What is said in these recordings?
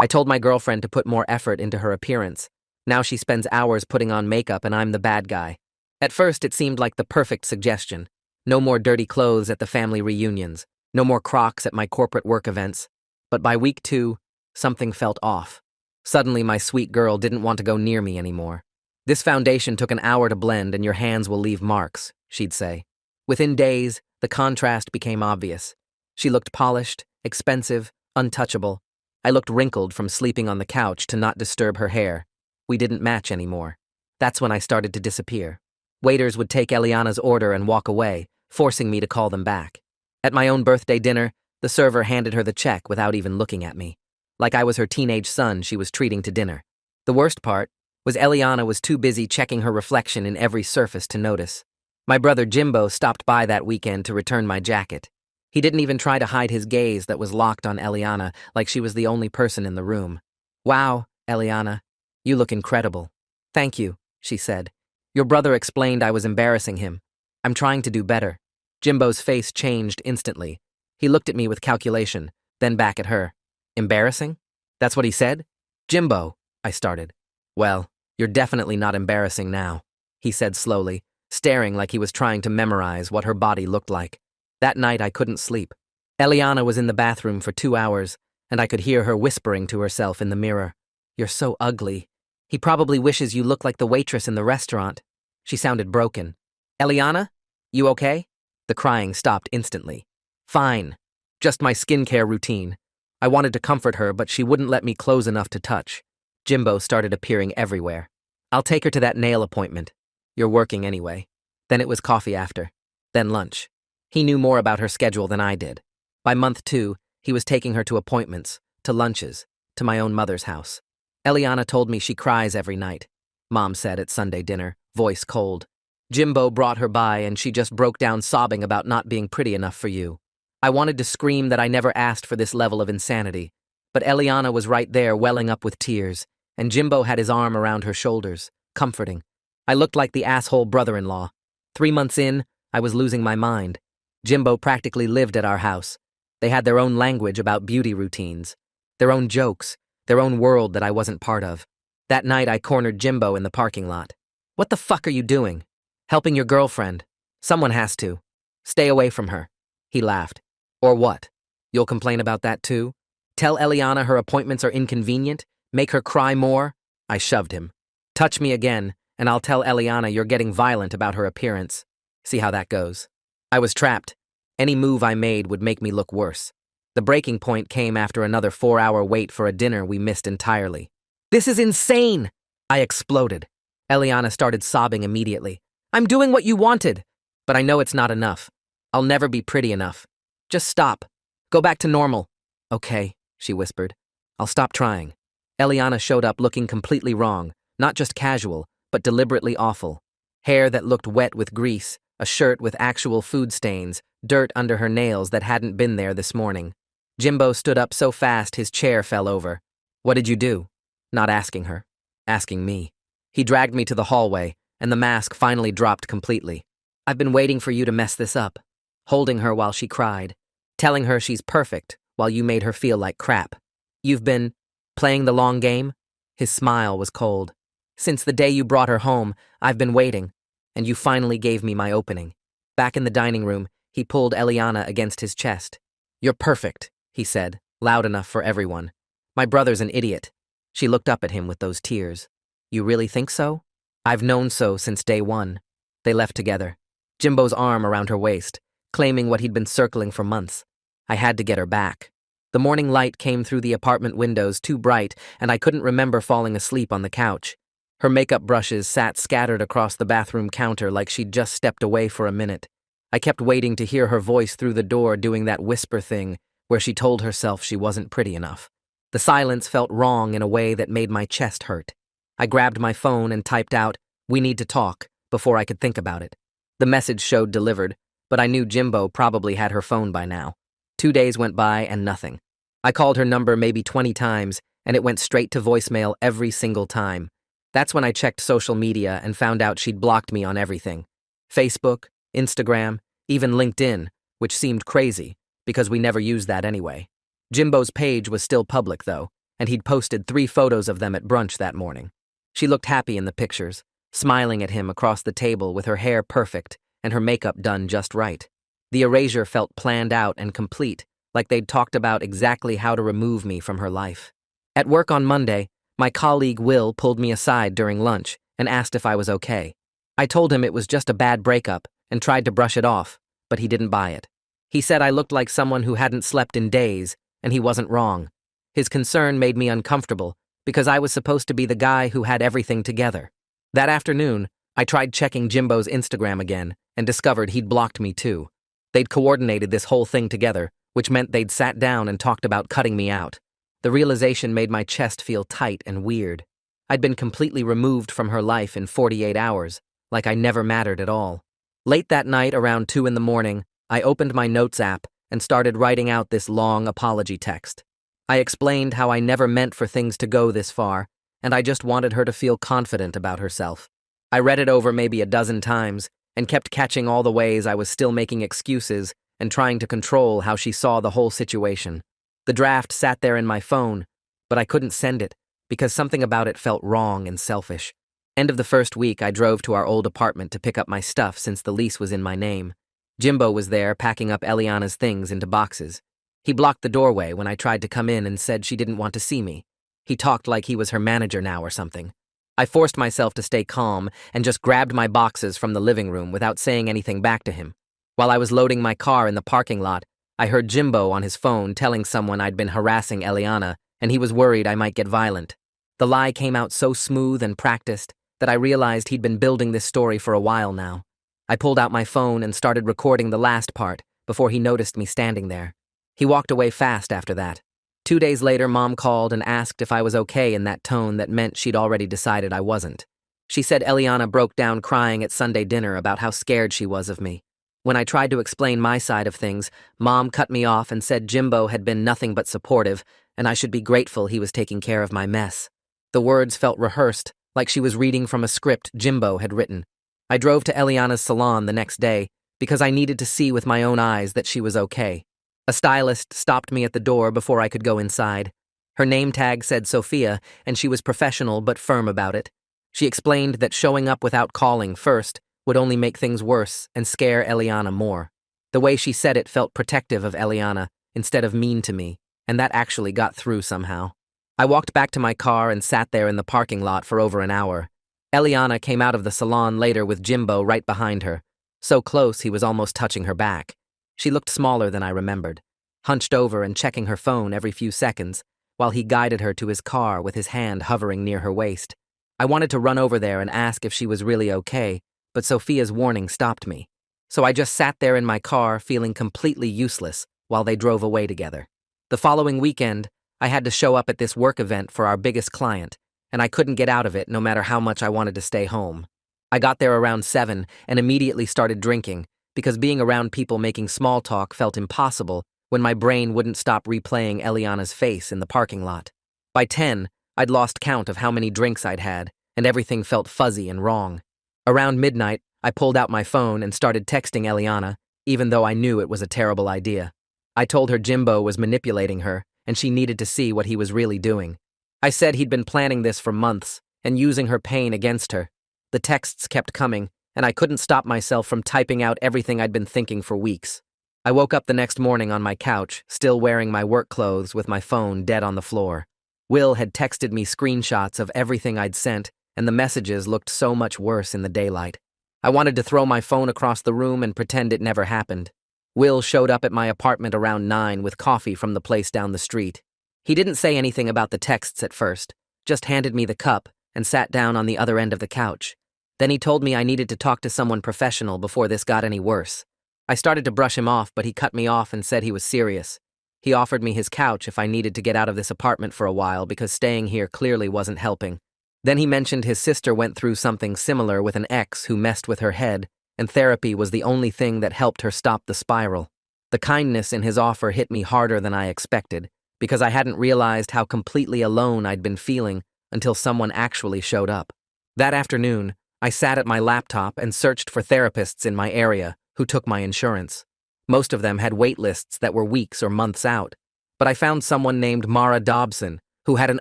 I told my girlfriend to put more effort into her appearance. Now she spends hours putting on makeup and I'm the bad guy. At first, it seemed like the perfect suggestion. No more dirty clothes at the family reunions. No more Crocs at my corporate work events. But by week 2, something felt off. Suddenly, my sweet girl didn't want to go near me anymore. "This foundation took an hour to blend and your hands will leave marks," she'd say. Within days, the contrast became obvious. She looked polished, expensive, untouchable. I looked wrinkled from sleeping on the couch to not disturb her hair. We didn't match anymore. That's when I started to disappear. Waiters would take Eliana's order and walk away, forcing me to call them back. At my own birthday dinner, the server handed her the check without even looking at me. Like I was her teenage son she was treating to dinner. The worst part was Eliana was too busy checking her reflection in every surface to notice. My brother Jimbo stopped by that weekend to return my jacket. He didn't even try to hide his gaze that was locked on Eliana like she was the only person in the room. "Wow, Eliana, you look incredible." "Thank you," she said. "Your brother explained I was embarrassing him. I'm trying to do better." Jimbo's face changed instantly. He looked at me with calculation, then back at her. "Embarrassing? That's what he said?" "Jimbo," I started. "Well, you're definitely not embarrassing now," he said slowly, staring like he was trying to memorize what her body looked like. That night I couldn't sleep. Eliana was in the bathroom for 2 hours, and I could hear her whispering to herself in the mirror. "You're so ugly. He probably wishes you looked like the waitress in the restaurant." She sounded broken. "Eliana, you okay?" The crying stopped instantly. "Fine. Just my skincare routine." I wanted to comfort her, but she wouldn't let me close enough to touch. Jimbo started appearing everywhere. "I'll take her to that nail appointment. You're working anyway." Then it was coffee after. Then lunch. He knew more about her schedule than I did. By month 2, he was taking her to appointments, to lunches, to my own mother's house. Eliana told me she cries every night, Mom said at Sunday dinner, voice cold. Jimbo brought her by and she just broke down sobbing about not being pretty enough for you. I wanted to scream that I never asked for this level of insanity, but Eliana was right there welling up with tears, and Jimbo had his arm around her shoulders, comforting. I looked like the asshole brother-in-law. 3 months in, I was losing my mind. Jimbo practically lived at our house. They had their own language about beauty routines, their own jokes, their own world that I wasn't part of. That night I cornered Jimbo in the parking lot. "What the fuck are you doing?" "Helping your girlfriend. Someone has to. Stay away from her." He laughed. "Or what? You'll complain about that too? Tell Eliana her appointments are inconvenient? Make her cry more?" I shoved him. "Touch me again, and I'll tell Eliana you're getting violent about her appearance. See how that goes." I was trapped. Any move I made would make me look worse. The breaking point came after another 4-hour wait for a dinner we missed entirely. "This is insane!" I exploded. Eliana started sobbing immediately. "I'm doing what you wanted, but I know it's not enough. I'll never be pretty enough. Just stop. Go back to normal." "Okay," she whispered. "I'll stop trying." Eliana showed up looking completely wrong, not just casual, but deliberately awful. Hair that looked wet with grease, a shirt with actual food stains, dirt under her nails that hadn't been there this morning. Jimbo stood up so fast his chair fell over. "What did you do?" Not asking her. Asking me. He dragged me to the hallway, and the mask finally dropped completely. "I've been waiting for you to mess this up." Holding her while she cried. Telling her she's perfect while you made her feel like crap. "You've been playing the long game?" His smile was cold. "Since the day you brought her home, I've been waiting, and you finally gave me my opening." Back in the dining room, he pulled Eliana against his chest. "You're perfect," he said, loud enough for everyone. "My brother's an idiot." She looked up at him with those tears. "You really think so?" "I've known so since day 1. They left together. Jimbo's arm around her waist, claiming what he'd been circling for months. I had to get her back. The morning light came through the apartment windows too bright, and I couldn't remember falling asleep on the couch. Her makeup brushes sat scattered across the bathroom counter like she'd just stepped away for a minute. I kept waiting to hear her voice through the door doing that whisper thing where she told herself she wasn't pretty enough. The silence felt wrong in a way that made my chest hurt. I grabbed my phone and typed out, "We need to talk," before I could think about it. The message showed delivered, but I knew Jimbo probably had her phone by now. 2 days went by and nothing. I called her number maybe 20 times, and it went straight to voicemail every single time. That's when I checked social media and found out she'd blocked me on everything. Facebook, Instagram, even LinkedIn, which seemed crazy, because we never used that anyway. Jimbo's page was still public, though. and he'd posted 3 photos of them at brunch that morning. She looked happy in the pictures, smiling at him across the table with her hair perfect and her makeup done just right. The erasure felt planned out and complete, like they'd talked about exactly how to remove me from her life. At work on Monday, my colleague Will pulled me aside during lunch and asked if I was okay. I told him it was just a bad breakup and tried to brush it off, but he didn't buy it. He said I looked like someone who hadn't slept in days, and he wasn't wrong. His concern made me uncomfortable because I was supposed to be the guy who had everything together. That afternoon, I tried checking Jimbo's Instagram again and discovered he'd blocked me too. They'd coordinated this whole thing together, which meant they'd sat down and talked about cutting me out. The realization made my chest feel tight and weird. I'd been completely removed from her life in 48 hours, like I never mattered at all. Late that night, around 2 in the morning, I opened my notes app and started writing out this long apology text. I explained how I never meant for things to go this far, and I just wanted her to feel confident about herself. I read it over maybe a dozen times and kept catching all the ways I was still making excuses and trying to control how she saw the whole situation. The draft sat there in my phone, but I couldn't send it because something about it felt wrong and selfish. End of the first week, I drove to our old apartment to pick up my stuff since the lease was in my name. Jimbo was there packing up Eliana's things into boxes. He blocked the doorway when I tried to come in and said she didn't want to see me. He talked like he was her manager now or something. I forced myself to stay calm and just grabbed my boxes from the living room without saying anything back to him. While I was loading my car in the parking lot, I heard Jimbo on his phone telling someone I'd been harassing Eliana and he was worried I might get violent. The lie came out so smooth and practiced that I realized he'd been building this story for a while now. I pulled out my phone and started recording the last part before he noticed me standing there. He walked away fast after that. 2 days later, Mom called and asked if I was okay in that tone that meant she'd already decided I wasn't. She said Eliana broke down crying at Sunday dinner about how scared she was of me. When I tried to explain my side of things, Mom cut me off and said Jimbo had been nothing but supportive and I should be grateful he was taking care of my mess. The words felt rehearsed, like she was reading from a script Jimbo had written. I drove to Eliana's salon the next day because I needed to see with my own eyes that she was okay. A stylist stopped me at the door before I could go inside. Her name tag said Sophia, and she was professional but firm about it. She explained that showing up without calling first would only make things worse and scare Eliana more. The way she said it felt protective of Eliana instead of mean to me, and that actually got through somehow. I walked back to my car and sat there in the parking lot for over an hour. Eliana came out of the salon later with Jimbo right behind her, so close he was almost touching her back. She looked smaller than I remembered, hunched over and checking her phone every few seconds, while he guided her to his car with his hand hovering near her waist. I wanted to run over there and ask if she was really okay, but Sophia's warning stopped me. So I just sat there in my car feeling completely useless while they drove away together. The following weekend, I had to show up at this work event for our biggest client, and I couldn't get out of it no matter how much I wanted to stay home. I got there around 7 and immediately started drinking, because being around people making small talk felt impossible when my brain wouldn't stop replaying Eliana's face in the parking lot. By 10, I'd lost count of how many drinks I'd had, and everything felt fuzzy and wrong. Around midnight, I pulled out my phone and started texting Eliana, even though I knew it was a terrible idea. I told her Jimbo was manipulating her, and she needed to see what he was really doing. I said he'd been planning this for months and using her pain against her. The texts kept coming, and I couldn't stop myself from typing out everything I'd been thinking for weeks. I woke up the next morning on my couch, still wearing my work clothes with my phone dead on the floor. Will had texted me screenshots of everything I'd sent, and the messages looked so much worse in the daylight. I wanted to throw my phone across the room and pretend it never happened. Will showed up at my apartment around 9 with coffee from the place down the street. He didn't say anything about the texts at first, just handed me the cup and sat down on the other end of the couch. Then he told me I needed to talk to someone professional before this got any worse. I started to brush him off, but he cut me off and said he was serious. He offered me his couch if I needed to get out of this apartment for a while because staying here clearly wasn't helping. Then he mentioned his sister went through something similar with an ex who messed with her head, and therapy was the only thing that helped her stop the spiral. The kindness in his offer hit me harder than I expected, because I hadn't realized how completely alone I'd been feeling until someone actually showed up. That afternoon, I sat at my laptop and searched for therapists in my area who took my insurance. Most of them had wait lists that were weeks or months out, but I found someone named Mara Dobson, who had an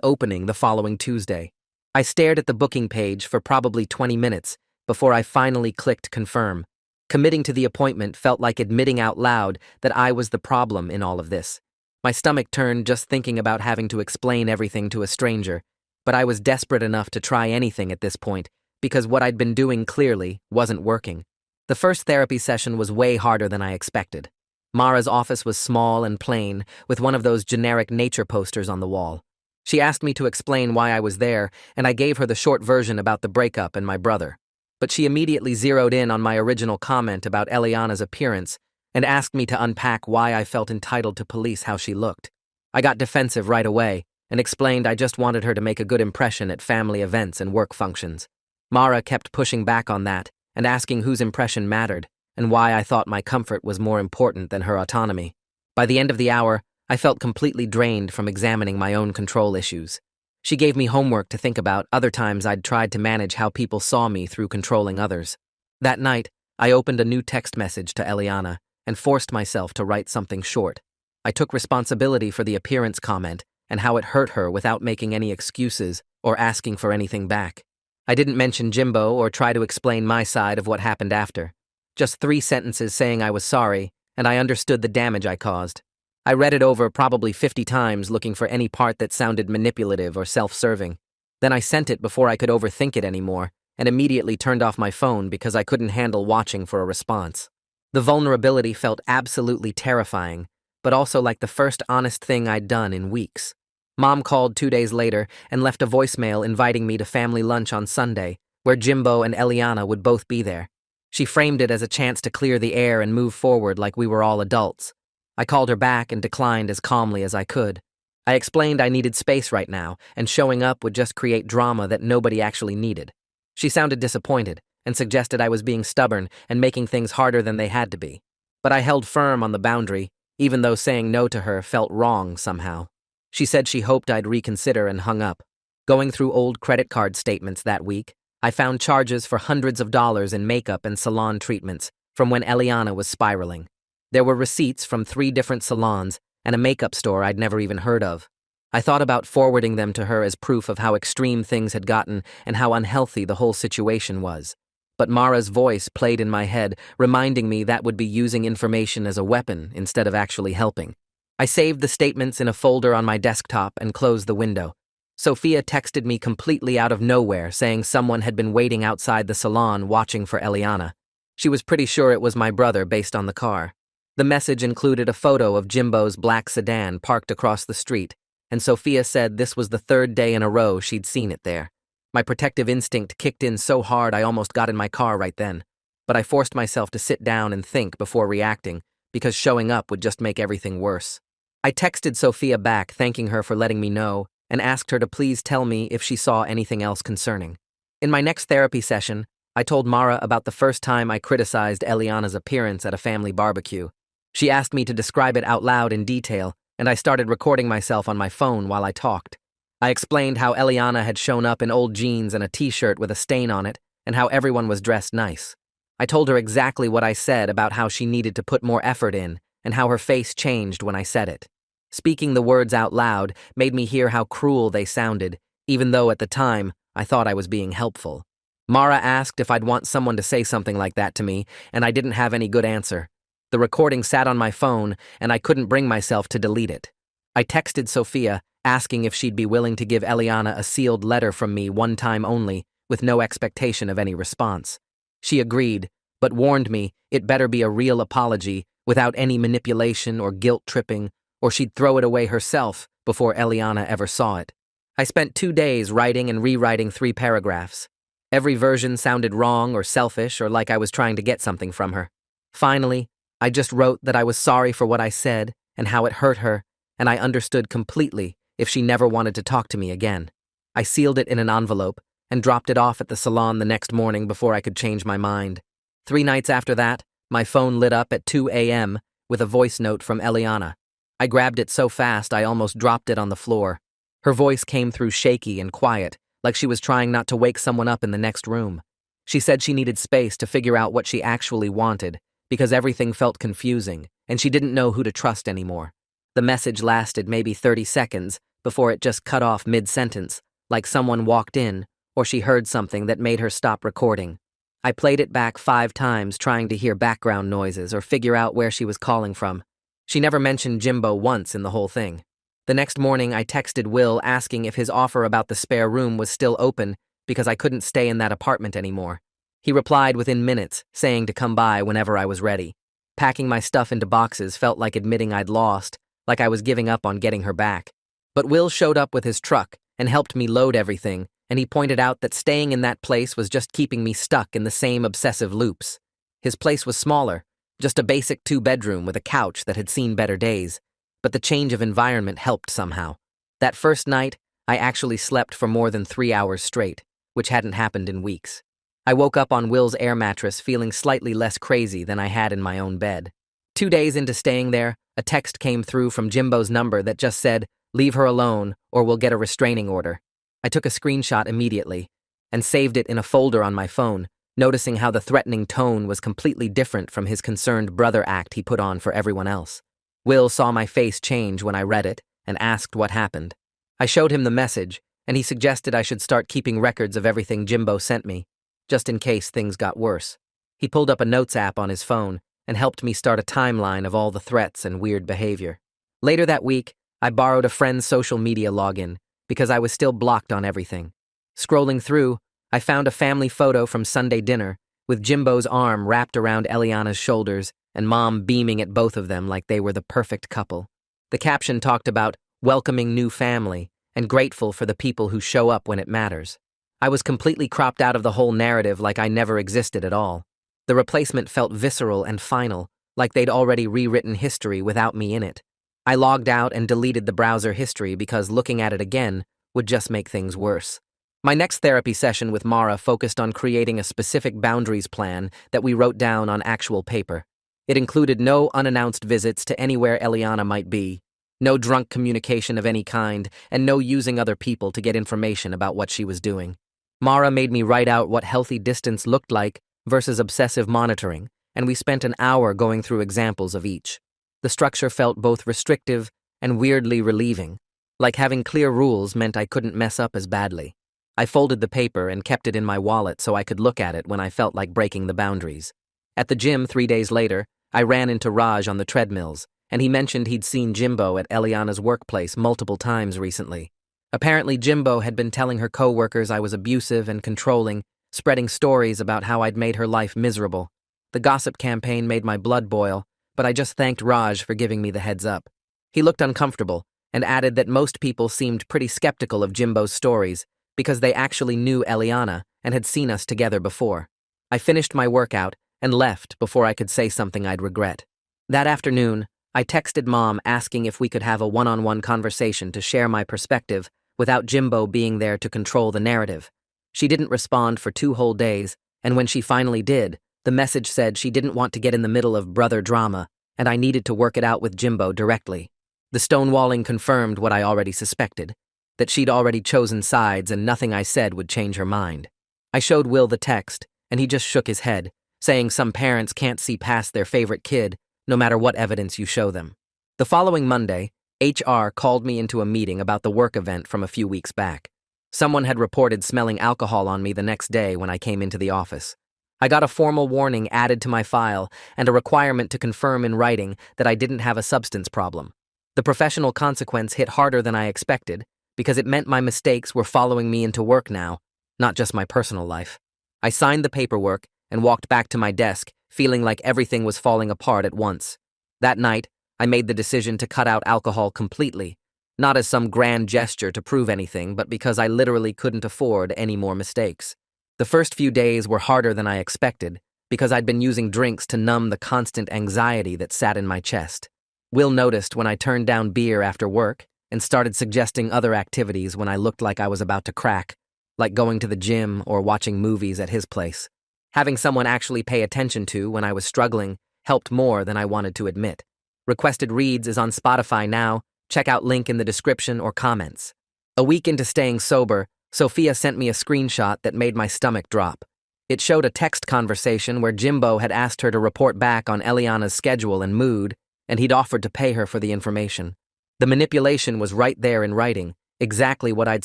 opening the following Tuesday. I stared at the booking page for probably 20 minutes before I finally clicked confirm. Committing to the appointment felt like admitting out loud that I was the problem in all of this. My stomach turned just thinking about having to explain everything to a stranger, but I was desperate enough to try anything at this point because what I'd been doing clearly wasn't working. The first therapy session was way harder than I expected. Mara's office was small and plain, with one of those generic nature posters on the wall. She asked me to explain why I was there, and I gave her the short version about the breakup and my brother. But she immediately zeroed in on my original comment about Eliana's appearance and asked me to unpack why I felt entitled to police how she looked. I got defensive right away and explained I just wanted her to make a good impression at family events and work functions. Mara kept pushing back on that and asking whose impression mattered and why I thought my comfort was more important than her autonomy. By the end of the hour, I felt completely drained from examining my own control issues. She gave me homework to think about other times I'd tried to manage how people saw me through controlling others. That night, I opened a new text message to Eliana and forced myself to write something short. I took responsibility for the appearance comment and how it hurt her without making any excuses or asking for anything back. I didn't mention Jimbo or try to explain my side of what happened after. Just 3 sentences saying I was sorry, and I understood the damage I caused. I read it over probably 50 times looking for any part that sounded manipulative or self-serving. Then I sent it before I could overthink it anymore, and immediately turned off my phone because I couldn't handle watching for a response. The vulnerability felt absolutely terrifying, but also like the first honest thing I'd done in weeks. Mom called 2 days later and left a voicemail inviting me to family lunch on Sunday, where Jimbo and Eliana would both be there. She framed it as a chance to clear the air and move forward like we were all adults. I called her back and declined as calmly as I could. I explained I needed space right now, and showing up would just create drama that nobody actually needed. She sounded disappointed and suggested I was being stubborn and making things harder than they had to be. But I held firm on the boundary, even though saying no to her felt wrong somehow. She said she hoped I'd reconsider and hung up. Going through old credit card statements that week, I found charges for hundreds of dollars in makeup and salon treatments from when Eliana was spiraling. There were receipts from 3 different salons and a makeup store I'd never even heard of. I thought about forwarding them to her as proof of how extreme things had gotten and how unhealthy the whole situation was. But Mara's voice played in my head, reminding me that would be using information as a weapon instead of actually helping. I saved the statements in a folder on my desktop and closed the window. Sophia texted me completely out of nowhere saying someone had been waiting outside the salon watching for Eliana. She was pretty sure it was my brother based on the car. The message included a photo of Jimbo's black sedan parked across the street, and Sophia said this was the 3rd day in a row she'd seen it there. My protective instinct kicked in so hard I almost got in my car right then, but I forced myself to sit down and think before reacting, because showing up would just make everything worse. I texted Sophia back thanking her for letting me know and asked her to please tell me if she saw anything else concerning. In my next therapy session, I told Mara about the first time I criticized Eliana's appearance at a family barbecue. She asked me to describe it out loud in detail, and I started recording myself on my phone while I talked. I explained how Eliana had shown up in old jeans and a t-shirt with a stain on it, and how everyone was dressed nice. I told her exactly what I said about how she needed to put more effort in, and how her face changed when I said it. Speaking the words out loud made me hear how cruel they sounded, even though at the time I thought I was being helpful. Mara asked if I'd want someone to say something like that to me, and I didn't have any good answer. The recording sat on my phone, and I couldn't bring myself to delete it. I texted Sophia, asking if she'd be willing to give Eliana a sealed letter from me one time only, with no expectation of any response. She agreed, but warned me it better be a real apology, without any manipulation or guilt-tripping, or she'd throw it away herself before Eliana ever saw it. I spent 2 days writing and rewriting 3 paragraphs. Every version sounded wrong or selfish or like I was trying to get something from her. Finally, I just wrote that I was sorry for what I said and how it hurt her, and I understood completely if she never wanted to talk to me again. I sealed it in an envelope and dropped it off at the salon the next morning before I could change my mind. 3 nights after that, my phone lit up at 2 a.m. with a voice note from Eliana. I grabbed it so fast I almost dropped it on the floor. Her voice came through shaky and quiet, like she was trying not to wake someone up in the next room. She said she needed space to figure out what she actually wanted, because everything felt confusing, and she didn't know who to trust anymore. The message lasted maybe 30 seconds, before it just cut off mid-sentence, like someone walked in, or she heard something that made her stop recording. I played it back 5 times trying to hear background noises or figure out where she was calling from. She never mentioned Jimbo once in the whole thing. The next morning, I texted Will asking if his offer about the spare room was still open because I couldn't stay in that apartment anymore. He replied within minutes, saying to come by whenever I was ready. Packing my stuff into boxes felt like admitting I'd lost, like I was giving up on getting her back. But Will showed up with his truck and helped me load everything, and he pointed out that staying in that place was just keeping me stuck in the same obsessive loops. His place was smaller, just a basic 2-bedroom with a couch that had seen better days, but the change of environment helped somehow. That first night, I actually slept for more than 3 hours straight, which hadn't happened in weeks. I woke up on Will's air mattress feeling slightly less crazy than I had in my own bed. 2 days into staying there, a text came through from Jimbo's number that just said, "Leave her alone or we'll get a restraining order." I took a screenshot immediately and saved it in a folder on my phone, noticing how the threatening tone was completely different from his concerned brother act he put on for everyone else. Will saw my face change when I read it and asked what happened. I showed him the message, and he suggested I should start keeping records of everything Jimbo sent me, just in case things got worse. He pulled up a notes app on his phone and helped me start a timeline of all the threats and weird behavior. Later that week, I borrowed a friend's social media login because I was still blocked on everything. Scrolling through, I found a family photo from Sunday dinner with Jimbo's arm wrapped around Eliana's shoulders and Mom beaming at both of them like they were the perfect couple. The caption talked about welcoming new family and grateful for the people who show up when it matters. I was completely cropped out of the whole narrative like I never existed at all. The replacement felt visceral and final, like they'd already rewritten history without me in it. I logged out and deleted the browser history because looking at it again would just make things worse. My next therapy session with Mara focused on creating a specific boundaries plan that we wrote down on actual paper. It included no unannounced visits to anywhere Eliana might be, no drunk communication of any kind, and no using other people to get information about what she was doing. Mara made me write out what healthy distance looked like versus obsessive monitoring, and we spent an hour going through examples of each. The structure felt both restrictive and weirdly relieving, like having clear rules meant I couldn't mess up as badly. I folded the paper and kept it in my wallet so I could look at it when I felt like breaking the boundaries. At the gym 3 days later, I ran into Raj on the treadmills, and he mentioned he'd seen Jimbo at Eliana's workplace multiple times recently. Apparently, Jimbo had been telling her co-workers I was abusive and controlling, spreading stories about how I'd made her life miserable. The gossip campaign made my blood boil, but I just thanked Raj for giving me the heads up. He looked uncomfortable and added that most people seemed pretty skeptical of Jimbo's stories because they actually knew Eliana and had seen us together before. I finished my workout and left before I could say something I'd regret. That afternoon, I texted Mom asking if we could have a one-on-one conversation to share my perspective without Jimbo being there to control the narrative. She didn't respond for 2 whole days, and when she finally did, the message said she didn't want to get in the middle of brother drama, and I needed to work it out with Jimbo directly. The stonewalling confirmed what I already suspected, that she'd already chosen sides and nothing I said would change her mind. I showed Will the text, and he just shook his head, saying some parents can't see past their favorite kid, no matter what evidence you show them. The following Monday, HR called me into a meeting about the work event from a few weeks back. Someone had reported smelling alcohol on me the next day when I came into the office. I got a formal warning added to my file and a requirement to confirm in writing that I didn't have a substance problem. The professional consequence hit harder than I expected because it meant my mistakes were following me into work now, not just my personal life. I signed the paperwork and walked back to my desk, feeling like everything was falling apart at once. That night, I made the decision to cut out alcohol completely, not as some grand gesture to prove anything, but because I literally couldn't afford any more mistakes. The first few days were harder than I expected because I'd been using drinks to numb the constant anxiety that sat in my chest. Will noticed when I turned down beer after work and started suggesting other activities when I looked like I was about to crack, like going to the gym or watching movies at his place. Having someone actually pay attention to when I was struggling helped more than I wanted to admit. Requested Reads is on Spotify now. Check out link in the description or comments. A week into staying sober, Sophia sent me a screenshot that made my stomach drop. It showed a text conversation where Jimbo had asked her to report back on Eliana's schedule and mood, and he'd offered to pay her for the information. The manipulation was right there in writing, exactly what I'd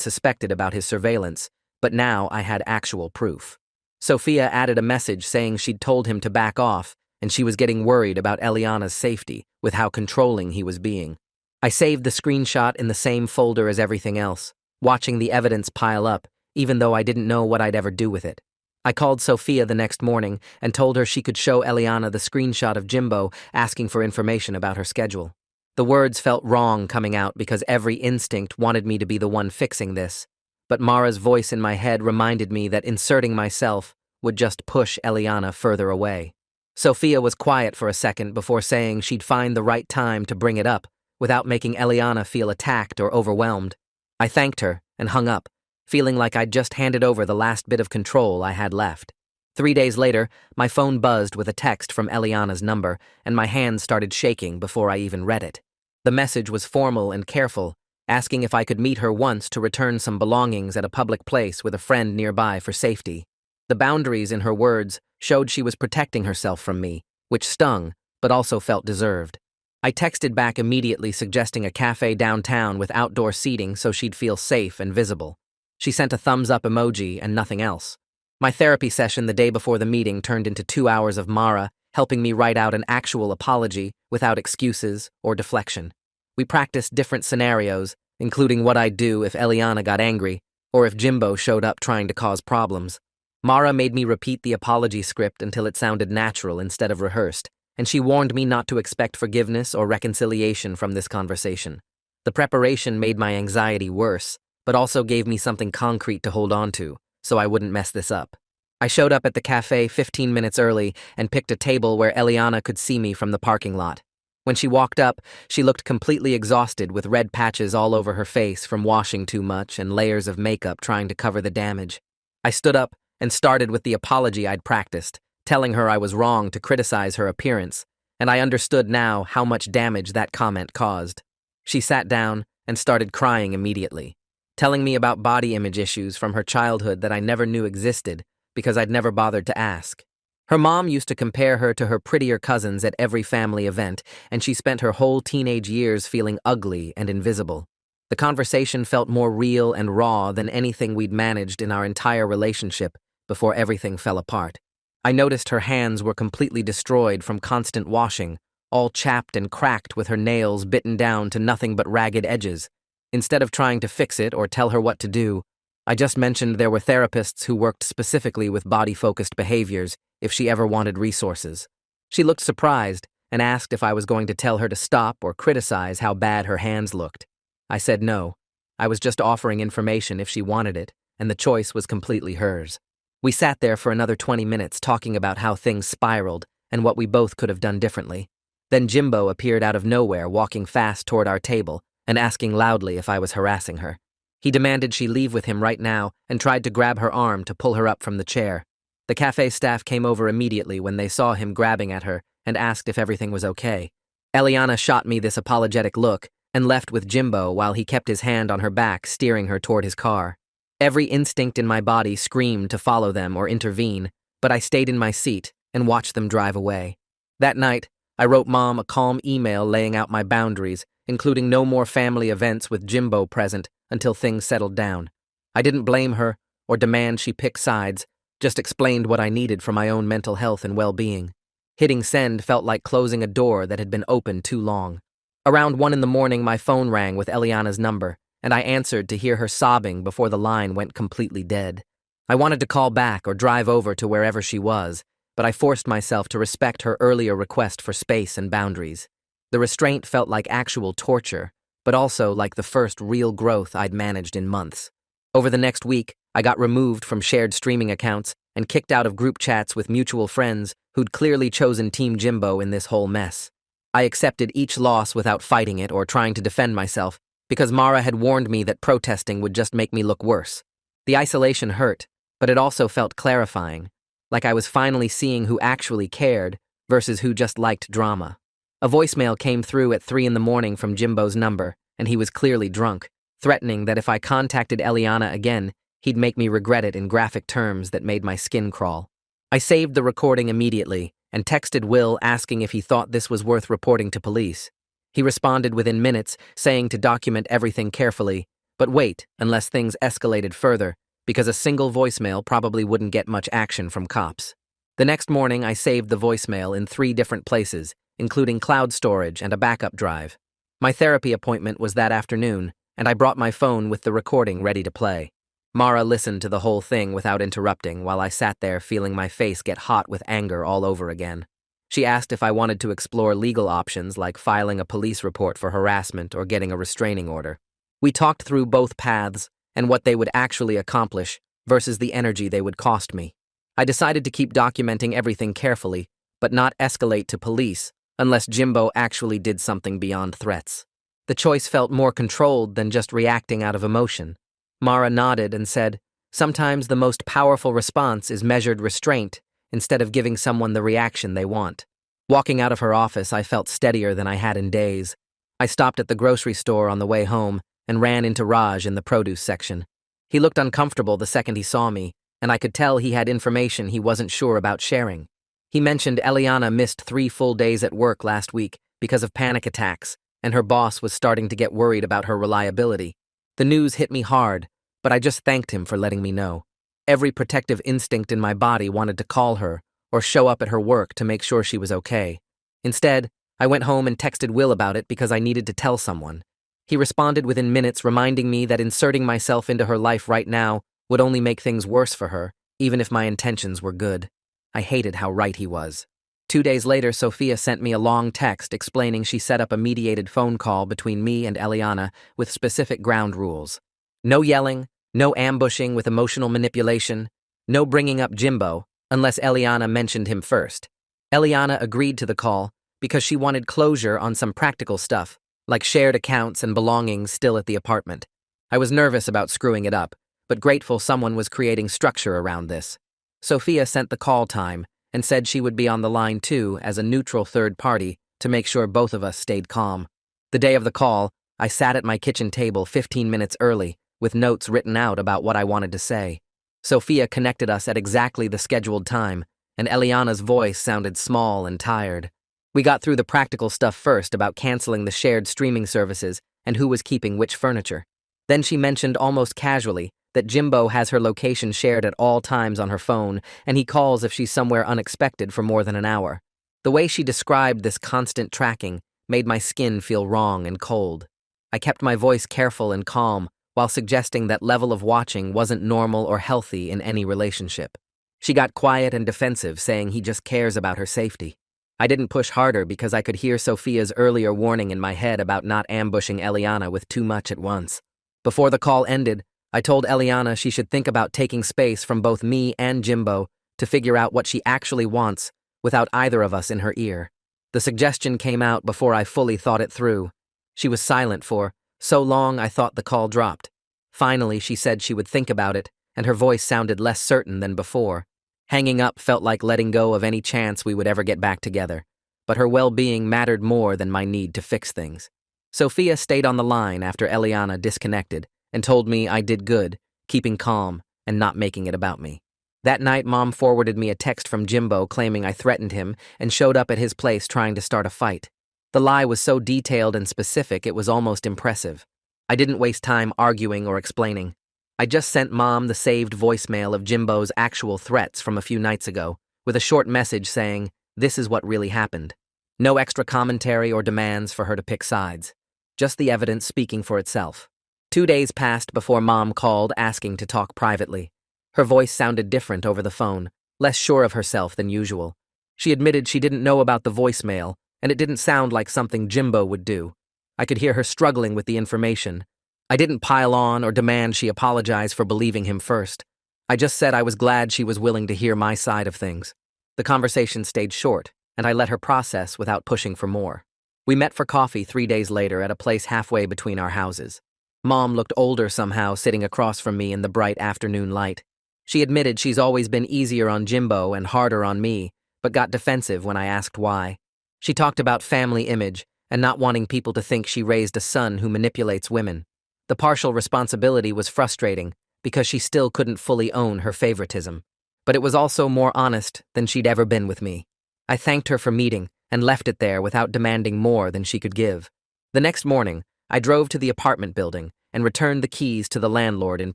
suspected about his surveillance, but now I had actual proof. Sophia added a message saying she'd told him to back off, and she was getting worried about Eliana's safety with how controlling he was being. I saved the screenshot in the same folder as everything else, watching the evidence pile up, even though I didn't know what I'd ever do with it. I called Sophia the next morning and told her she could show Eliana the screenshot of Jimbo asking for information about her schedule. The words felt wrong coming out because every instinct wanted me to be the one fixing this, but Mara's voice in my head reminded me that inserting myself would just push Eliana further away. Sophia was quiet for a second before saying she'd find the right time to bring it up without making Eliana feel attacked or overwhelmed. I thanked her and hung up, feeling like I'd just handed over the last bit of control I had left. 3 days later, my phone buzzed with a text from Eliana's number, and my hands started shaking before I even read it. The message was formal and careful, asking if I could meet her once to return some belongings at a public place with a friend nearby for safety. The boundaries in her words showed she was protecting herself from me, which stung, but also felt deserved. I texted back immediately suggesting a cafe downtown with outdoor seating so she'd feel safe and visible. She sent a thumbs-up emoji and nothing else. My therapy session the day before the meeting turned into 2 hours of Mara helping me write out an actual apology without excuses or deflection. We practiced different scenarios, including what I'd do if Eliana got angry or if Jimbo showed up trying to cause problems. Mara made me repeat the apology script until it sounded natural instead of rehearsed, and she warned me not to expect forgiveness or reconciliation from this conversation. The preparation made my anxiety worse, but also gave me something concrete to hold on to, so I wouldn't mess this up. I showed up at the cafe 15 minutes early and picked a table where Eliana could see me from the parking lot. When she walked up, she looked completely exhausted with red patches all over her face from washing too much and layers of makeup trying to cover the damage. I stood up and started with the apology I'd practiced, telling her I was wrong to criticize her appearance, and I understood now how much damage that comment caused. She sat down and started crying immediately, telling me about body image issues from her childhood that I never knew existed because I'd never bothered to ask. Her mom used to compare her to her prettier cousins at every family event, and she spent her whole teenage years feeling ugly and invisible. The conversation felt more real and raw than anything we'd managed in our entire relationship before everything fell apart. I noticed her hands were completely destroyed from constant washing, all chapped and cracked with her nails bitten down to nothing but ragged edges. Instead of trying to fix it or tell her what to do, I just mentioned there were therapists who worked specifically with body-focused behaviors if she ever wanted resources. She looked surprised and asked if I was going to tell her to stop or criticize how bad her hands looked. I said no. I was just offering information if she wanted it, and the choice was completely hers. We sat there for another 20 minutes talking about how things spiraled and what we both could have done differently. Then Jimbo appeared out of nowhere, walking fast toward our table and asking loudly if I was harassing her. He demanded she leave with him right now and tried to grab her arm to pull her up from the chair. The cafe staff came over immediately when they saw him grabbing at her and asked if everything was okay. Eliana shot me this apologetic look and left with Jimbo while he kept his hand on her back, steering her toward his car. Every instinct in my body screamed to follow them or intervene, but I stayed in my seat and watched them drive away. That night, I wrote Mom a calm email laying out my boundaries, including no more family events with Jimbo present until things settled down. I didn't blame her or demand she pick sides, just explained what I needed for my own mental health and well-being. Hitting send felt like closing a door that had been open too long. Around 1 a.m, my phone rang with Eliana's number, and I answered to hear her sobbing before the line went completely dead. I wanted to call back or drive over to wherever she was, but I forced myself to respect her earlier request for space and boundaries. The restraint felt like actual torture, but also like the first real growth I'd managed in months. Over the next week, I got removed from shared streaming accounts and kicked out of group chats with mutual friends who'd clearly chosen Team Jimbo in this whole mess. I accepted each loss without fighting it or trying to defend myself, because Mara had warned me that protesting would just make me look worse. The isolation hurt, but it also felt clarifying, like I was finally seeing who actually cared versus who just liked drama. A voicemail came through at 3 a.m. from Jimbo's number, and he was clearly drunk, threatening that if I contacted Eliana again, he'd make me regret it in graphic terms that made my skin crawl. I saved the recording immediately and texted Will asking if he thought this was worth reporting to police. He responded within minutes, saying to document everything carefully, but wait unless things escalated further, because a single voicemail probably wouldn't get much action from cops. The next morning, I saved the voicemail in 3 different places, including cloud storage and a backup drive. My therapy appointment was that afternoon, and I brought my phone with the recording ready to play. Mara listened to the whole thing without interrupting while I sat there feeling my face get hot with anger all over again. She asked if I wanted to explore legal options like filing a police report for harassment or getting a restraining order. We talked through both paths and what they would actually accomplish versus the energy they would cost me. I decided to keep documenting everything carefully, but not escalate to police unless Jimbo actually did something beyond threats. The choice felt more controlled than just reacting out of emotion. Mara nodded and said, "Sometimes the most powerful response is measured restraint instead of giving someone the reaction they want." Walking out of her office, I felt steadier than I had in days. I stopped at the grocery store on the way home and ran into Raj in the produce section. He looked uncomfortable the second he saw me, and I could tell he had information he wasn't sure about sharing. He mentioned Eliana missed 3 full days at work last week because of panic attacks, and her boss was starting to get worried about her reliability. The news hit me hard, but I just thanked him for letting me know. Every protective instinct in my body wanted to call her or show up at her work to make sure she was okay. Instead, I went home and texted Will about it because I needed to tell someone. He responded within minutes, reminding me that inserting myself into her life right now would only make things worse for her, even if my intentions were good. I hated how right he was. 2 days later, Sophia sent me a long text explaining she set up a mediated phone call between me and Eliana with specific ground rules. No yelling, no ambushing with emotional manipulation, no bringing up Jimbo, unless Eliana mentioned him first. Eliana agreed to the call because she wanted closure on some practical stuff, like shared accounts and belongings still at the apartment. I was nervous about screwing it up, but grateful someone was creating structure around this. Sophia sent the call time and said she would be on the line too as a neutral third party to make sure both of us stayed calm. The day of the call, I sat at my kitchen table 15 minutes early with notes written out about what I wanted to say. Sophia connected us at exactly the scheduled time, and Eliana's voice sounded small and tired. We got through the practical stuff first about canceling the shared streaming services and who was keeping which furniture. Then she mentioned almost casually that Jimbo has her location shared at all times on her phone, and he calls if she's somewhere unexpected for more than an hour. The way she described this constant tracking made my skin feel wrong and cold. I kept my voice careful and calm while suggesting that level of watching wasn't normal or healthy in any relationship. She got quiet and defensive, saying he just cares about her safety. I didn't push harder because I could hear Sophia's earlier warning in my head about not ambushing Eliana with too much at once. Before the call ended, I told Eliana she should think about taking space from both me and Jimbo to figure out what she actually wants without either of us in her ear. The suggestion came out before I fully thought it through. She was silent for so long I thought the call dropped. Finally, she said she would think about it, and her voice sounded less certain than before. Hanging up felt like letting go of any chance we would ever get back together, but her well-being mattered more than my need to fix things. Sophia stayed on the line after Eliana disconnected and told me I did good, keeping calm and not making it about me. That night, Mom forwarded me a text from Jimbo claiming I threatened him and showed up at his place trying to start a fight. The lie was so detailed and specific it was almost impressive. I didn't waste time arguing or explaining. I just sent Mom the saved voicemail of Jimbo's actual threats from a few nights ago, with a short message saying, "This is what really happened." No extra commentary or demands for her to pick sides. Just the evidence speaking for itself. 2 days passed before Mom called asking to talk privately. Her voice sounded different over the phone, less sure of herself than usual. She admitted she didn't know about the voicemail, and it didn't sound like something Jimbo would do. I could hear her struggling with the information. I didn't pile on or demand she apologize for believing him first. I just said I was glad she was willing to hear my side of things. The conversation stayed short, and I let her process without pushing for more. We met for coffee 3 days later at a place halfway between our houses. Mom looked older somehow sitting across from me in the bright afternoon light. She admitted she's always been easier on Jimbo and harder on me, but got defensive when I asked why. She talked about family image and not wanting people to think she raised a son who manipulates women. The partial responsibility was frustrating because she still couldn't fully own her favoritism. But it was also more honest than she'd ever been with me. I thanked her for meeting and left it there without demanding more than she could give. The next morning, I drove to the apartment building and returned the keys to the landlord in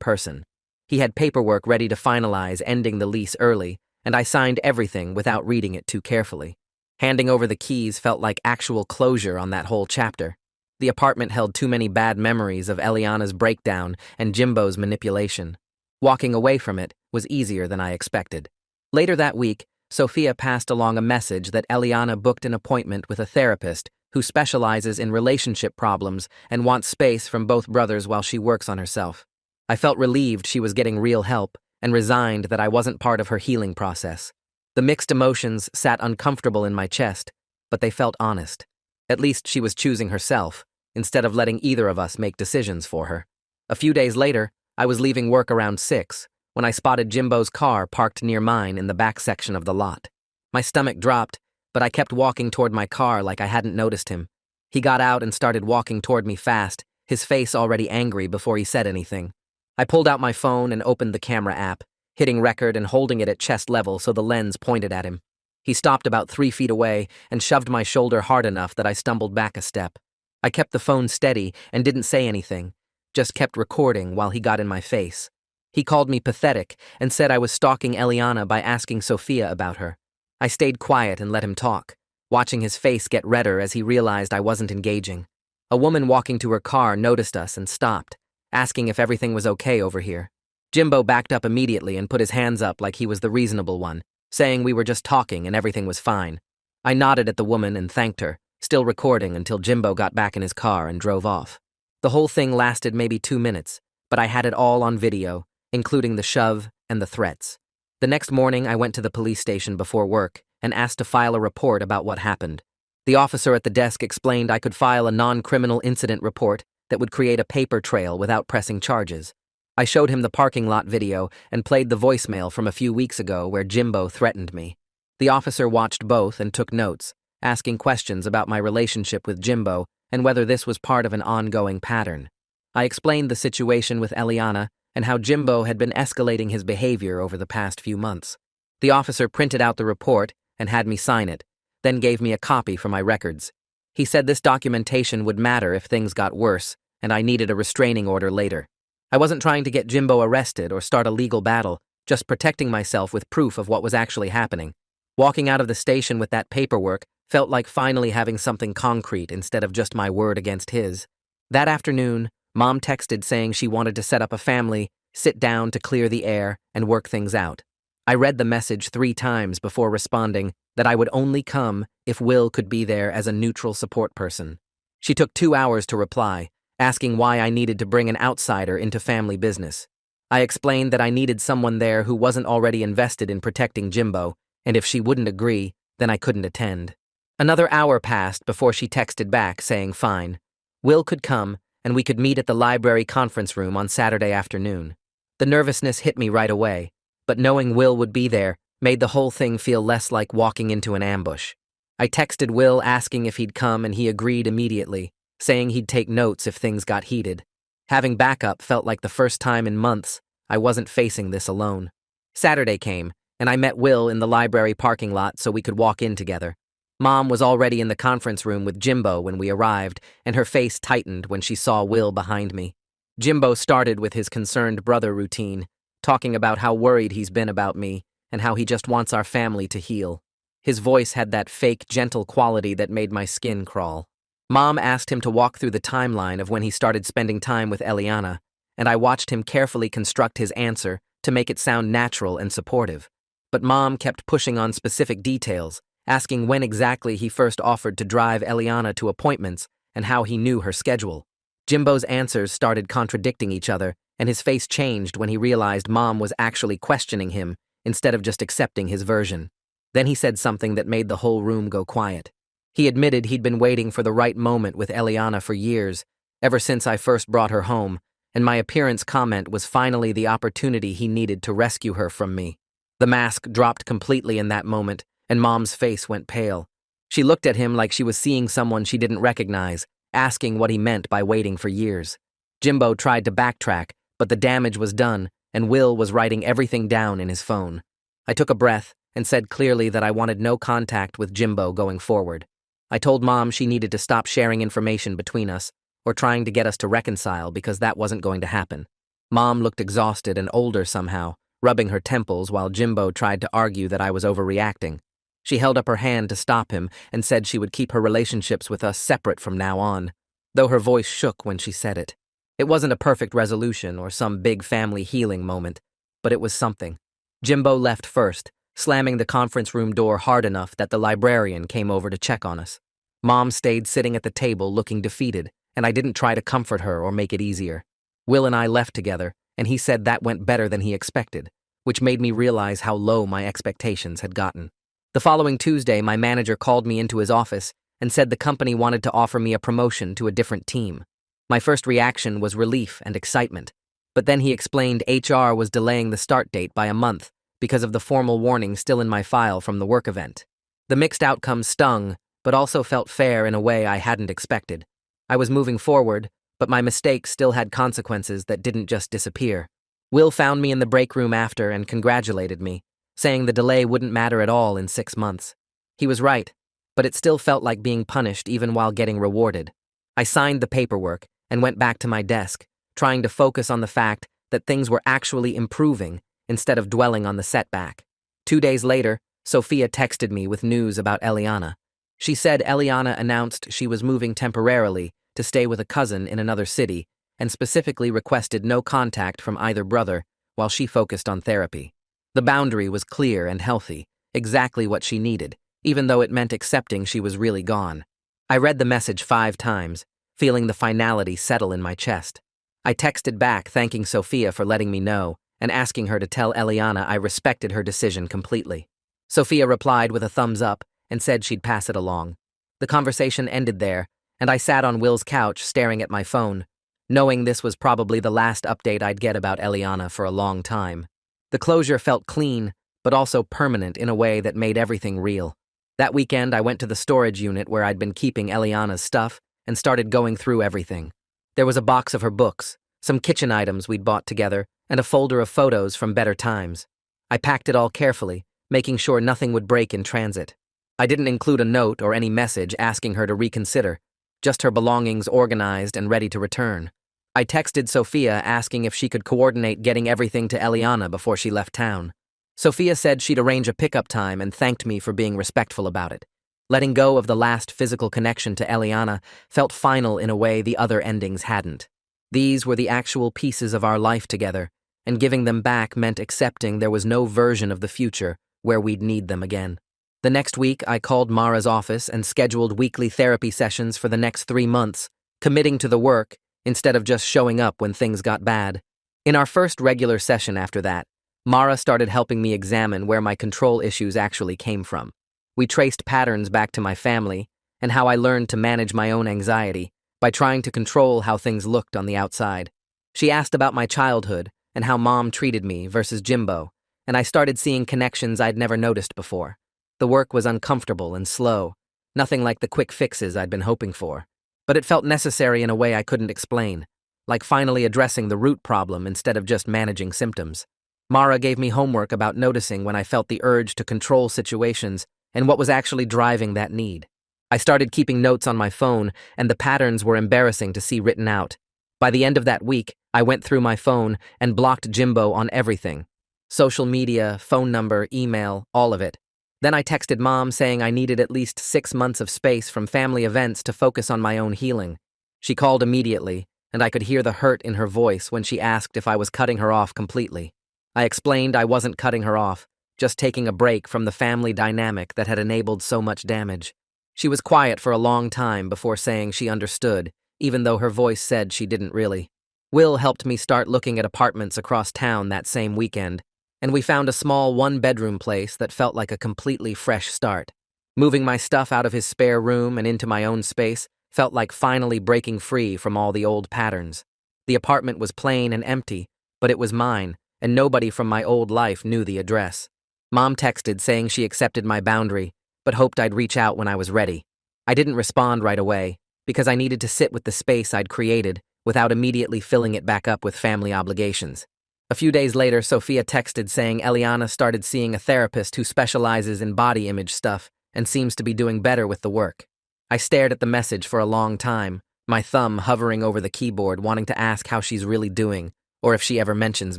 person. He had paperwork ready to finalize ending the lease early, and I signed everything without reading it too carefully. Handing over the keys felt like actual closure on that whole chapter. The apartment held too many bad memories of Eliana's breakdown and Jimbo's manipulation. Walking away from it was easier than I expected. Later that week, Sophia passed along a message that Eliana booked an appointment with a therapist who specializes in relationship problems and wants space from both brothers while she works on herself. I felt relieved she was getting real help and resigned that I wasn't part of her healing process. The mixed emotions sat uncomfortable in my chest, but they felt honest. At least she was choosing herself, instead of letting either of us make decisions for her. A few days later, I was leaving work around 6 when I spotted Jimbo's car parked near mine in the back section of the lot. My stomach dropped, but I kept walking toward my car like I hadn't noticed him. He got out and started walking toward me fast, his face already angry before he said anything. I pulled out my phone and opened the camera app, hitting record and holding it at chest level so the lens pointed at him. He stopped about 3 feet away and shoved my shoulder hard enough that I stumbled back a step. I kept the phone steady and didn't say anything, just kept recording while he got in my face. He called me pathetic and said I was stalking Eliana by asking Sophia about her. I stayed quiet and let him talk, watching his face get redder as he realized I wasn't engaging. A woman walking to her car noticed us and stopped, asking if everything was okay over here. Jimbo backed up immediately and put his hands up like he was the reasonable one, saying we were just talking and everything was fine. I nodded at the woman and thanked her, still recording until Jimbo got back in his car and drove off. The whole thing lasted maybe 2 minutes, but I had it all on video, including the shove and the threats. The next morning, I went to the police station before work and asked to file a report about what happened. The officer at the desk explained I could file a non-criminal incident report that would create a paper trail without pressing charges. I showed him the parking lot video and played the voicemail from a few weeks ago where Jimbo threatened me. The officer watched both and took notes, asking questions about my relationship with Jimbo and whether this was part of an ongoing pattern. I explained the situation with Eliana and how Jimbo had been escalating his behavior over the past few months. The officer printed out the report and had me sign it, then gave me a copy for my records. He said this documentation would matter if things got worse, and I needed a restraining order later. I wasn't trying to get Jimbo arrested or start a legal battle, just protecting myself with proof of what was actually happening. Walking out of the station with that paperwork felt like finally having something concrete instead of just my word against his. That afternoon, Mom texted saying she wanted to set up a family, sit down to clear the air, and work things out. I read the message 3 times before responding that I would only come if Will could be there as a neutral support person. She took 2 hours to reply, asking why I needed to bring an outsider into family business. I explained that I needed someone there who wasn't already invested in protecting Jimbo, and if she wouldn't agree, then I couldn't attend. Another hour passed before she texted back saying fine. Will could come, and we could meet at the library conference room on Saturday afternoon. The nervousness hit me right away, but knowing Will would be there made the whole thing feel less like walking into an ambush. I texted Will asking if he'd come and he agreed immediately, saying he'd take notes if things got heated. Having backup felt like the first time in months I wasn't facing this alone. Saturday came, and I met Will in the library parking lot so we could walk in together. Mom was already in the conference room with Jimbo when we arrived, and her face tightened when she saw Will behind me. Jimbo started with his concerned brother routine, talking about how worried he's been about me and how he just wants our family to heal. His voice had that fake, gentle quality that made my skin crawl. Mom asked him to walk through the timeline of when he started spending time with Eliana, and I watched him carefully construct his answer to make it sound natural and supportive. But Mom kept pushing on specific details, asking when exactly he first offered to drive Eliana to appointments and how he knew her schedule. Jimbo's answers started contradicting each other, and his face changed when he realized Mom was actually questioning him instead of just accepting his version. Then he said something that made the whole room go quiet. He admitted he'd been waiting for the right moment with Eliana for years, ever since I first brought her home, and my appearance comment was finally the opportunity he needed to rescue her from me. The mask dropped completely in that moment, and Mom's face went pale. She looked at him like she was seeing someone she didn't recognize, asking what he meant by waiting for years. Jimbo tried to backtrack, but the damage was done, and Will was writing everything down in his phone. I took a breath and said clearly that I wanted no contact with Jimbo going forward. I told Mom she needed to stop sharing information between us or trying to get us to reconcile because that wasn't going to happen. Mom looked exhausted and older somehow, rubbing her temples while Jimbo tried to argue that I was overreacting. She held up her hand to stop him and said she would keep her relationships with us separate from now on, though her voice shook when she said it. It wasn't a perfect resolution or some big family healing moment, but it was something. Jimbo left first, slamming the conference room door hard enough that the librarian came over to check on us. Mom stayed sitting at the table looking defeated, and I didn't try to comfort her or make it easier. Will and I left together, and he said that went better than he expected, which made me realize how low my expectations had gotten. The following Tuesday, my manager called me into his office and said the company wanted to offer me a promotion to a different team. My first reaction was relief and excitement, but then he explained HR was delaying the start date by a month because of the formal warning still in my file from the work event. The mixed outcome stung, but also felt fair in a way I hadn't expected. I was moving forward, but my mistakes still had consequences that didn't just disappear. Will found me in the break room after and congratulated me, saying the delay wouldn't matter at all in 6 months. He was right, but it still felt like being punished even while getting rewarded. I signed the paperwork and went back to my desk, trying to focus on the fact that things were actually improving instead of dwelling on the setback. 2 days later, Sophia texted me with news about Eliana. She said Eliana announced she was moving temporarily to stay with a cousin in another city and specifically requested no contact from either brother while she focused on therapy. The boundary was clear and healthy, exactly what she needed, even though it meant accepting she was really gone. I read the message 5 times, feeling the finality settle in my chest. I texted back thanking Sophia for letting me know and asking her to tell Eliana I respected her decision completely. Sophia replied with a thumbs up and said she'd pass it along. The conversation ended there, and I sat on Will's couch staring at my phone, knowing this was probably the last update I'd get about Eliana for a long time. The closure felt clean, but also permanent in a way that made everything real. That weekend, I went to the storage unit where I'd been keeping Eliana's stuff and started going through everything. There was a box of her books, some kitchen items we'd bought together, and a folder of photos from better times. I packed it all carefully, making sure nothing would break in transit. I didn't include a note or any message asking her to reconsider, just her belongings organized and ready to return. I texted Sophia asking if she could coordinate getting everything to Eliana before she left town. Sophia said she'd arrange a pickup time and thanked me for being respectful about it. Letting go of the last physical connection to Eliana felt final in a way the other endings hadn't. These were the actual pieces of our life together, and giving them back meant accepting there was no version of the future where we'd need them again. The next week, I called Mara's office and scheduled weekly therapy sessions for the next 3 months, committing to the work instead of just showing up when things got bad. In our first regular session after that, Mara started helping me examine where my control issues actually came from. We traced patterns back to my family and how I learned to manage my own anxiety by trying to control how things looked on the outside. She asked about my childhood and how Mom treated me versus Jimbo, and I started seeing connections I'd never noticed before. The work was uncomfortable and slow, nothing like the quick fixes I'd been hoping for, but it felt necessary in a way I couldn't explain, like finally addressing the root problem instead of just managing symptoms. Mara gave me homework about noticing when I felt the urge to control situations and what was actually driving that need. I started keeping notes on my phone, and the patterns were embarrassing to see written out. By the end of that week, I went through my phone and blocked Jimbo on everything. Social media, phone number, email, all of it. Then I texted Mom saying I needed at least 6 months of space from family events to focus on my own healing. She called immediately, and I could hear the hurt in her voice when she asked if I was cutting her off completely. I explained I wasn't cutting her off, just taking a break from the family dynamic that had enabled so much damage. She was quiet for a long time before saying she understood, even though her voice said she didn't really. Will helped me start looking at apartments across town that same weekend, and we found a small 1-bedroom place that felt like a completely fresh start. Moving my stuff out of his spare room and into my own space felt like finally breaking free from all the old patterns. The apartment was plain and empty, but it was mine, and nobody from my old life knew the address. Mom texted saying she accepted my boundary, but hoped I'd reach out when I was ready. I didn't respond right away, because I needed to sit with the space I'd created without immediately filling it back up with family obligations. A few days later, Sophia texted saying Eliana started seeing a therapist who specializes in body image stuff and seems to be doing better with the work. I stared at the message for a long time, my thumb hovering over the keyboard, wanting to ask how she's really doing, or if she ever mentions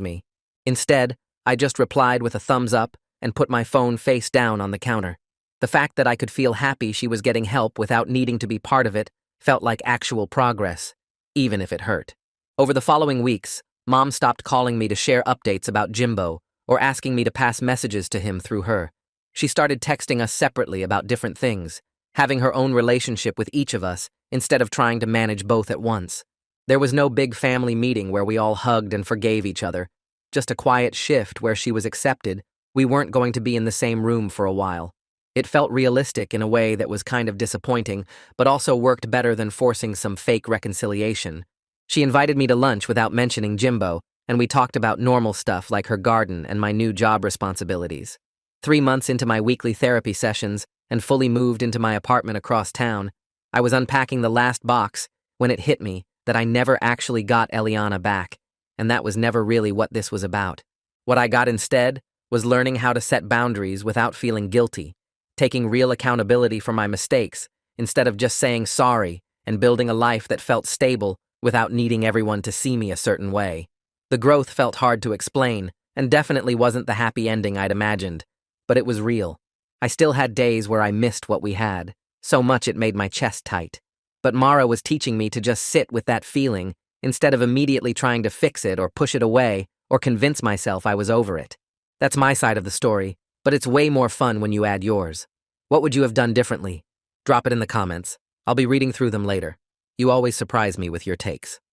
me. Instead, I just replied with a thumbs up and put my phone face down on the counter. The fact that I could feel happy she was getting help without needing to be part of it felt like actual progress, even if it hurt. Over the following weeks, Mom stopped calling me to share updates about Jimbo or asking me to pass messages to him through her. She started texting us separately about different things, having her own relationship with each of us instead of trying to manage both at once. There was no big family meeting where we all hugged and forgave each other, just a quiet shift where she was accepted we weren't going to be in the same room for a while. It felt realistic in a way that was kind of disappointing, but also worked better than forcing some fake reconciliation. She invited me to lunch without mentioning Jimbo, and we talked about normal stuff like her garden and my new job responsibilities. 3 months into my weekly therapy sessions and fully moved into my apartment across town, I was unpacking the last box when it hit me that I never actually got Eliana back, and that was never really what this was about. What I got instead was learning how to set boundaries without feeling guilty, taking real accountability for my mistakes instead of just saying sorry, and building a life that felt stable without needing everyone to see me a certain way. The growth felt hard to explain, and definitely wasn't the happy ending I'd imagined, but it was real. I still had days where I missed what we had, so much it made my chest tight. But Mara was teaching me to just sit with that feeling instead of immediately trying to fix it or push it away or convince myself I was over it. That's my side of the story, but it's way more fun when you add yours. What would you have done differently? Drop it in the comments. I'll be reading through them later. You always surprise me with your takes.